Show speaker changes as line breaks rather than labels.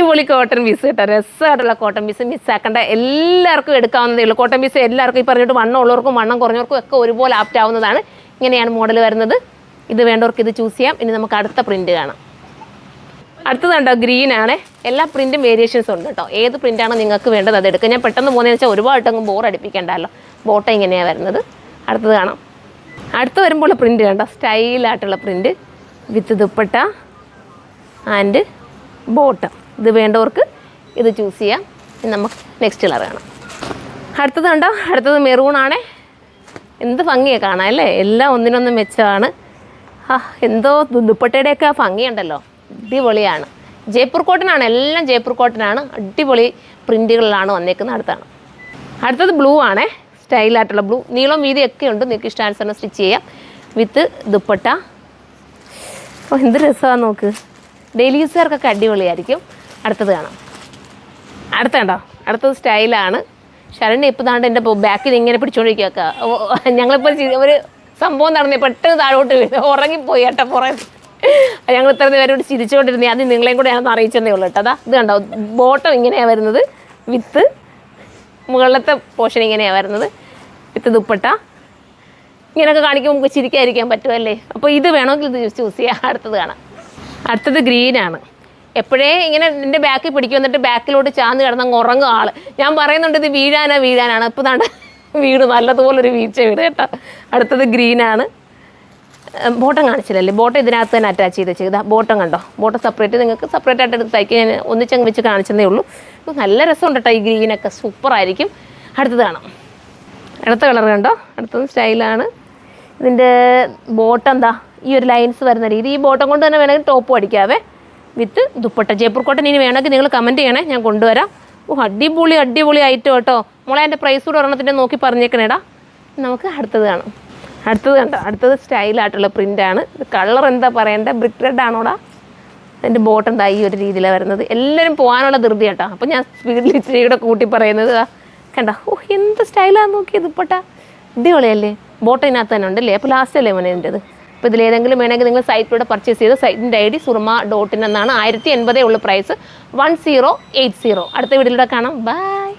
അടിപൊളി cotton piece കേട്ടോ, രസമായിട്ടുള്ള cotton piece. മിസ്സാക്കേണ്ട, എല്ലാവർക്കും എടുക്കാവുന്നതേ ഉള്ളൂ. കോട്ടൺ പീസ് എല്ലാവർക്കും ഈ പറഞ്ഞിട്ട് വണ്ണം ഉള്ളവർക്കും വണ്ണം കുറഞ്ഞവർക്കും ഒക്കെ ഒരുപോലെ ആപ്റ്റ് ആവുന്നതാണ്. ഇങ്ങനെയാണ് മോഡൽ വരുന്നത്. ഇത് വേണ്ടവർക്ക് ഇത് ചൂസ് ചെയ്യാം. ഇനി നമുക്ക് അടുത്ത പ്രിൻറ്റ് കാണാം. അടുത്തത് കണ്ടോ, ഗ്രീൻ ആണ്. എല്ലാ പ്രിൻറ്റും വേരിയേഷൻസ് ഉണ്ട് കേട്ടോ. ഏത് പ്രിൻ്റാണ് നിങ്ങൾക്ക് വേണ്ടത് അത് എടുക്കുക. ഞാൻ പെട്ടെന്ന് പോകുന്നതെന്ന് വെച്ചാൽ ഒരുപാടങ്ങ് ബോർ അടിപ്പിക്കേണ്ടല്ലോ. ബോട്ട ഇങ്ങനെയാണ് വരുന്നത്. അടുത്തത് കാണാം. അടുത്ത് വരുമ്പോൾ പ്രിൻറ്റ് കണ്ടോ, സ്റ്റൈലായിട്ടുള്ള print with dupatta and bottom. ഇത് വേണ്ടവർക്ക് ഇത് ചൂസ് ചെയ്യാം. ഇനി നമുക്ക് നെക്സ്റ്റ് കളർ കാണാം. അടുത്തത് കണ്ടോ, അടുത്തത് മെറൂണാണേ. എന്ത് ഭംഗിയാണ് കാണാൻ അല്ലേ, എല്ലാം ഒന്നിനൊന്നും മെച്ചമാണ്. എന്തോ ദുപ്പട്ടയുടെയൊക്കെ ആ ഭംഗിയുണ്ടല്ലോ, അടിപൊളിയാണ്. ജയ്പൂർ കോട്ടനാണ്, എല്ലാം ജയ്പൂർ കോട്ടനാണ്. അടിപൊളി പ്രിൻറ്റുകളിലാണ് വന്നേക്കുന്നത്. അടുത്തത് ബ്ലൂ ആണേ, സ്റ്റൈലായിട്ടുള്ള ബ്ലൂ. നീളം വീതിയൊക്കെ ഉണ്ട്, നിങ്ങൾക്ക് ഇഷ്ടാനുസരണം സ്റ്റിച്ച് ചെയ്യാം. വിത്ത് ദുപ്പട്ട. എന്ത് രസമാണ് നോക്ക്, ഡെയിലി യൂസുകാർക്കൊക്കെ അടിപൊളിയായിരിക്കും. അടുത്തത് കാണാം. അടുത്തണ്ടോ, അടുത്തത് സ്റ്റൈലാണ്. ശരണ്യ ഇപ്പോൾ താണ്ട് എൻ്റെ ബാക്കിൽ ഇങ്ങനെ പിടിച്ചുകൊണ്ടിരിക്കുക. ഞങ്ങളിപ്പോൾ ഒരു സംഭവം നടന്നേ പെട്ടെന്ന് താഴോട്ട് വീഴും, ഉറങ്ങിപ്പോയി കേട്ടോ പുറമെ. ഞങ്ങൾ ഇത്ര നേരം ചിരിച്ചുകൊണ്ടിരുന്നേ, അത് നിങ്ങളെയും കൂടെ ഞാനൊന്ന് അറിയിച്ചതേ ഉള്ളൂ കേട്ടോ. ഇത് കണ്ടോ, ബോട്ടം ഇങ്ങനെയാണ് വരുന്നത്. വിത്ത് മുകളിലത്തെ പോർഷൻ ഇങ്ങനെയാണ് വരുന്നത്. വിത്ത് ദുപ്പട്ട. ഇങ്ങനെയൊക്കെ കാണിക്കുമ്പോൾ നമുക്ക് ചിരിക്കാതിരിക്കാൻ പറ്റുമല്ലേ. അപ്പോൾ ഇത് വേണമെങ്കിൽ ഇത് ചൂസ് ചെയ്യാം. അടുത്തത് കാണാം. അടുത്തത് ഗ്രീനാണ്. എപ്പോഴേ ഇങ്ങനെ എൻ്റെ ബാക്കിൽ പിടിക്കും, എന്നിട്ട് ബാക്കിലോട്ട് ചാന്ന് കിടന്നങ്ങ് ഉറങ്ങും ആൾ. ഞാൻ പറയുന്നുണ്ട് ഇത് വീഴാനാണ്. ഇപ്പോൾ താണ്ട് വീട് നല്ലതുപോലൊരു വീഴ്ച വീട് കേട്ടോ. അടുത്തത് ഗ്രീനാണ്. ബോട്ടം കാണിച്ചില്ലല്ലേ, ബോട്ടം ഇതിനകത്ത് തന്നെ അറ്റാച്ച് ചെയ്ത് വെച്ചത്. ബോട്ടം കണ്ടോ, ബോട്ടം സെപ്പറേറ്റ് നിങ്ങൾക്ക് സെപ്പറേറ്റ് ആയിട്ട് എടുത്ത് തയ്ക്കാൻ ഞാൻ ഒന്നിച്ചങ്ങ് വെച്ച് കാണിച്ചതേ ഉള്ളൂ. നല്ല രസമുണ്ട് കേട്ടോ, ഈ ഗ്രീനൊക്കെ സൂപ്പറായിരിക്കും. അടുത്തത് കാണാം. അടുത്ത കളർ കണ്ടോ, അടുത്തത് സ്റ്റൈലാണ്. ഇതിൻ്റെ ബോട്ടം എന്താ ഈ ഒരു ലൈൻസ് വരുന്ന രീതി. ഈ ബോട്ടം കൊണ്ട് തന്നെ വേണമെങ്കിൽ ടോപ്പും അടിക്കാവേ. വിത്ത് ദുപ്പട്ട. ജയ്പൂർ കോട്ടൺ ഇനി വേണമെങ്കിൽ നിങ്ങൾ കമൻറ്റ് ചെയ്യണേ, ഞാൻ കൊണ്ടുവരാം. അടിപൊളി ഐറ്റം കേട്ടോ. മോളെ എൻ്റെ പ്രൈസ് കൂടെ ഒരെണ്ണത്തിൻ്റെ നോക്കി പറഞ്ഞേക്കണേടാ. നമുക്ക് അടുത്തത് കാണാം. അടുത്തത് കണ്ടോ, അടുത്തത് സ്റ്റൈലായിട്ടുള്ള പ്രിൻ്റാണ്. കളർ എന്താ പറയേണ്ടത്, ബ്രിക്ക് റെഡ് ആണോടാ. അതിൻ്റെ ബോട്ടം എന്താ ഈ ഒരു രീതിയിലാണ് വരുന്നത്. എല്ലാവരും പോകാനുള്ള ധൃതി കേട്ടോ. അപ്പോൾ ഞാൻ സ്പീഡിൽ ഇച്ചിരി കൂടെ കൂട്ടി പറയുന്നത് കണ്ടോ. എന്ത് സ്റ്റൈലാന്ന് നോക്കിയത്, ദുപ്പട്ട അടിപൊളിയല്ലേ. ബോട്ടം ഇതിനകത്ത് തന്നെ ഉണ്ടല്ലേ. അപ്പോൾ ലാസ്റ്റ് അല്ലേ മോനെ എൻ്റെത്. അപ്പോൾ ഇതിലേതെങ്കിലും വേണമെങ്കിൽ നിങ്ങൾ സൈറ്റിലൂടെ പർച്ചേസ് ചെയ്ത് സൈറ്റിൻ്റെ ID surma.in എന്നാണ്. 1080 ഉള്ള പ്രൈസ്, 1080. അടുത്ത വീഡിയോയിലൂടെ കാണാം. ബൈ.